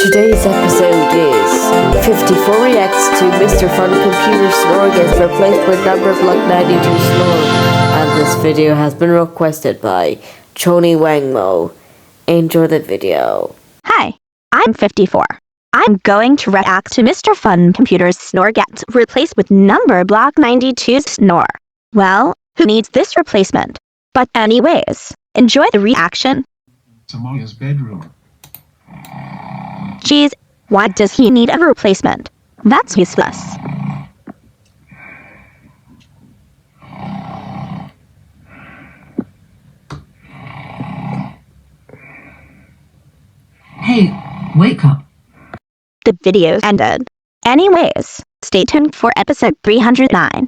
Today's episode is 54 reacts to Mr. Fun Computer Snore gets replaced with number block 92 Snore, and this video has been requested by Choni Wangmo. Enjoy the video. Hi, I'm 54. I'm going to react to Mr. Fun Computer's Snore gets replaced with number block 92's Snore. Well, who needs this replacement? But anyways, enjoy the reaction. Samalia's bedroom. Geez, why does he need a replacement? That's useless. Hey, wake up. The video ended. Anyways, stay tuned for episode 309.